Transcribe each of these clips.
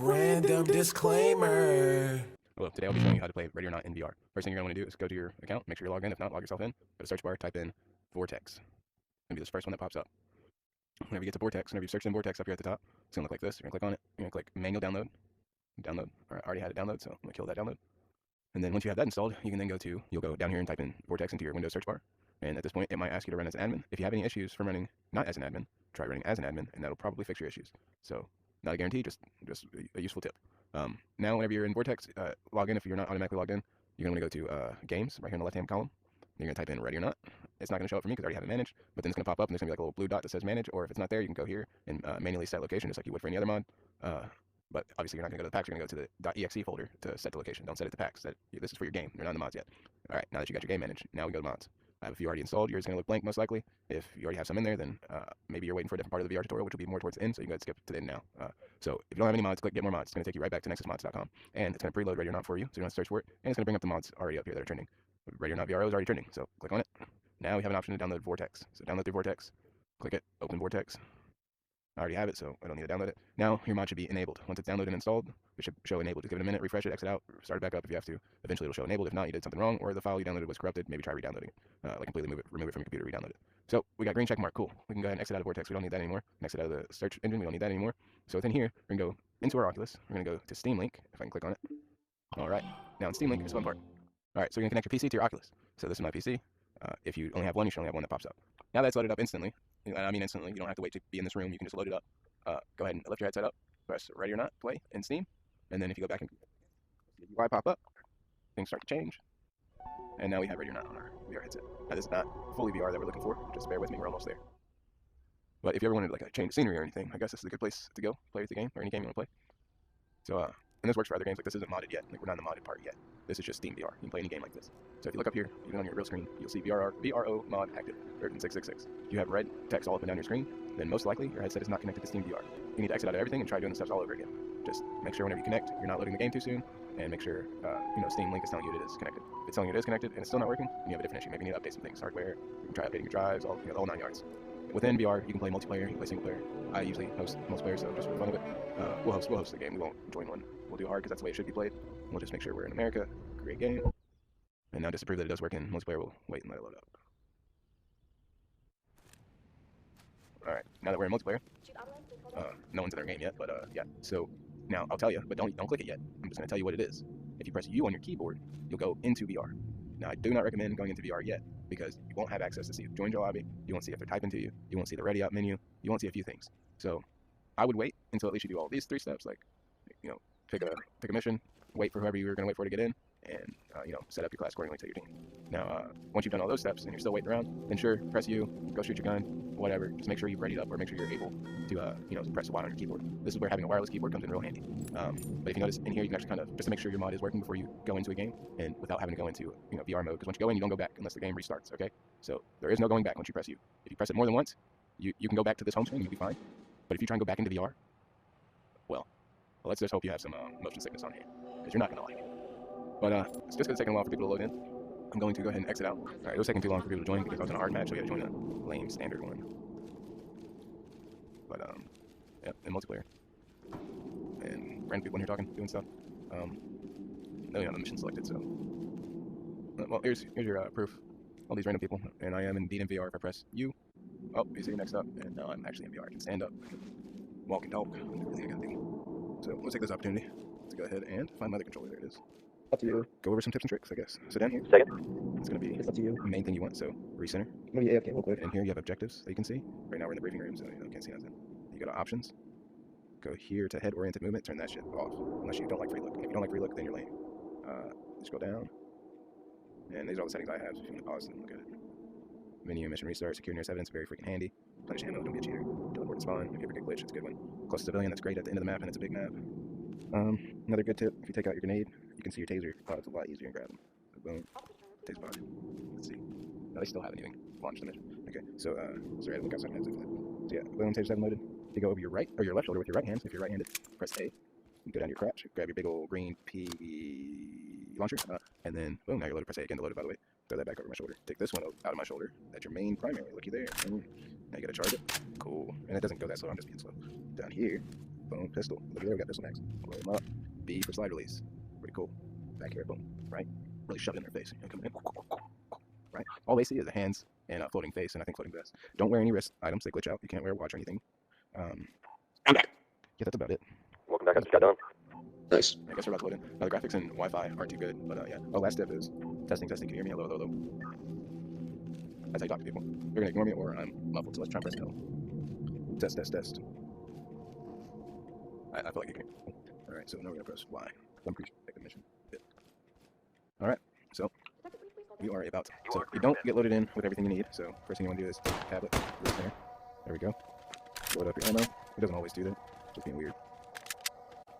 Random disclaimer. Hello, today I'll be showing you how to play Ready or Not in VR. First thing you're going to want to do is go to your account, make sure you're logged in. If not, log yourself in. Go to search bar, type in Vortex. It's going to be this first one that pops up. Whenever you get to Vortex, whenever you search in Vortex up here at the top, it's going to look like this. You're going to click on it. You're going to click manual download. I already had it download, so I'm going to kill that download. And then once you have that installed, you can then you'll go down here and type in Vortex into your Windows search bar. And at this point, it might ask you to run as an admin. If you have any issues from running not as an admin, try running as an admin, and that'll probably fix your issues. So, not a guarantee, just a useful tip. Now, whenever you're in Vortex, log in. If you're not automatically logged in, you're going to go to Games right here in the left-hand column. You're going to type in Ready or Not. It's not going to show up for me because I already have it managed, but then it's going to pop up and there's going to be like a little blue dot that says Manage, or if it's not there, you can go here and manually set location just like you would for any other mod. But obviously you're not going to go to the packs, you're going to go to the .exe folder to set the location. Don't set it to packs. This is for your game. You're not in the mods yet. All right, now that you got your game managed, now we go to mods. I have a few already installed. Yours is going to look blank most likely. If you already have some in there, then maybe you're waiting for a different part of the VR tutorial, which will be more towards the end, so you can go ahead and skip to the end now. So if you don't have any mods, click Get More Mods. It's going to take you right back to nexusmods.com, and it's going to preload Ready or Not for you, so you don't have to search for it, and it's going to bring up the mods already up here that are trending. Ready or Not VRO is already trending, so click on it. Now we have an option to download Vortex. So download through Vortex, click it, open Vortex. I already have it, so I don't need to download it. Now, your mod should be enabled. Once it's downloaded and installed, it should show enabled. Just give it a minute, refresh it, exit out, start it back up if you have to. Eventually, it'll show enabled. If not, you did something wrong, or the file you downloaded was corrupted. Maybe try re-downloading it. Like completely remove it from your computer, re-download it. So, we got green check mark. Cool. We can go ahead and exit out of Vortex. We don't need that anymore. Exit out of the search engine. We don't need that anymore. So, within here, we're going to go into our Oculus. We're going to go to Steam Link, if I can click on it. All right. Now, in Steam Link, here's the fun part. All right, so you're going to connect your PC to your Oculus. So, this is my PC. If you only have one, you should only have one that pops up. Now that's loaded up instantly. I mean instantly. You don't have to wait to be in this room. You can just load it up. Go ahead and lift your headset up. Press Ready or Not play in Steam. And then if you go back and see the UI pop up, things start to change. And now we have Ready or Not on our VR headset. Now this is not fully VR that we're looking for. Just bear with me. We're almost there. But if you ever wanted like a change of scenery or anything, I guess this is a good place to go play the game or any game you want to play. So and this works for other games. Like this isn't modded yet. Like we're not in the modded part yet. This is just Steam VR. You can play any game like this. So if you look up here, even on your real screen, you'll see VRO mod active, version 666. If you have red text all up and down your screen, then most likely your headset is not connected to Steam VR. You need to exit out of everything and try doing the steps all over again. Just make sure whenever you connect, you're not loading the game too soon, and make sure Steam Link is telling you it is connected. If it's telling you it is connected and it's still not working, then you have a different issue. Maybe you need to update some things, hardware. You can try updating your drives, all the whole 9 yards. Within VR, you can play multiplayer, you can play single player. I usually host multiplayer, so just for the fun of it, we'll host the game. We won't join one. We'll do hard because that's the way it should be played. We'll just make sure we're in America, create game. And now just to prove that it does work in multiplayer, we'll wait and let it load up. Alright, now that we're in multiplayer, no one's in our game yet, but yeah. So now I'll tell you, but don't click it yet. I'm just going to tell you what it is. If you press U on your keyboard, you'll go into VR. Now I do not recommend going into VR yet because you won't have access to see who joined your lobby. You won't see if they're typing to you. You won't see the ready up menu. You won't see a few things. So I would wait until at least you do all these 3 steps, like pick a mission, wait for whoever you were going to wait for to get in, and set up your class accordingly to your team. Now once you've done all those steps and you're still waiting around, then sure, press U, go shoot your gun, whatever. Just make sure you've readied up, or make sure you're able to press Y on your keyboard. This is where having a wireless keyboard comes in real handy. But if you notice in here, you can actually kind of just to make sure your mod is working before you go into a game, and without having to go into VR mode, because once you go in, you don't go back unless the game restarts. Okay, so there is no going back once you press U. If you press it more than once, you can go back to this home screen, you'll be fine. But if you try and go back into VR, well, let's just hope you have some motion sickness on hand, because you're not gonna like it. But it's just because it's taking a while for people to load in. I'm going to go ahead and exit out. Alright, it was taking too long for people to join because I was in a hard match, so you gotta join a lame standard one. But yeah, in multiplayer. And random people in here talking, doing stuff. They don't have the mission selected, so well, here's your proof. All these random people, and I am indeed in VR. If I press U, oh, you see next up, and now I'm actually in VR. I can stand up, walk and talk, everything I gotta do. So let's take this opportunity to go ahead and find my other controller. There it is. Up to you. Go over some tips and tricks, I guess. So down here, Second. it's going to be It's up to you. the main thing you want. So recenter. Maybe AFK real quick. And here you have objectives that you can see. Right now we're in the briefing room, so you can't see nothing. You go to options. Go here to head-oriented movement. Turn that shit off, unless you don't like free look. And if you don't like free look, then you're lame. Just go down. And these are all the settings I have. So if you want to pause and look at it. Menu, mission restart, secure nearest evidence, very freaking handy. Punish ammo, don't be a cheater. Teleport and spawn. If you ever get glitched, it's a good one. Close to civilian, that's great at the end of the map, and it's a big map. Another good tip, if you take out your grenade, you can see your taser. Oh, it's a lot easier to grab them. So boom. Taser body. Let's see. No, they still haven't even launched the mission. Okay, so, sorry, I look outside of for that. So yeah, boom, taser 7 loaded. If you go over your right, or your left shoulder with your right hand, so if you're right-handed, press A. You go down to your crouch, grab your big old green P launcher, and then, boom, now you're loaded. Press A again to load it, by the way. Throw that back over my shoulder. Take this one out of my shoulder. That's your main primary. Looky there. Now you gotta charge it. Cool. And it doesn't go that slow, I'm just being slow. Down here, Boom, pistol. Look there, we got pistol mags. Blow them up. B for slide release. Pretty cool. Back here, boom. Right? Really shove it in their face. And come in. Right? All they see is the hands and a floating face, and I think floating vest. Don't wear any wrist items, they glitch out. You can't wear a watch or anything. I'm back. Yeah, that's about it. Welcome back. I just got done. Nice. I guess we're about to load in. Now, the graphics and Wi-Fi aren't too good, but yeah. Oh, last step is testing. Can you hear me? Hello. That's how you talk to people. You're gonna ignore me or I'm muffled, so let's try and press no. Test. I feel like you can. Alright, so now we're gonna press Y. I'm pretty sure the mission. Alright, so we are about to. So you don't get loaded in with everything you need, so first thing you want to do is take the tablet, put it there. There we go. Load up your ammo. It doesn't always do that, just being weird.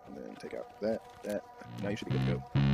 And then take out that. Now you should be good to go.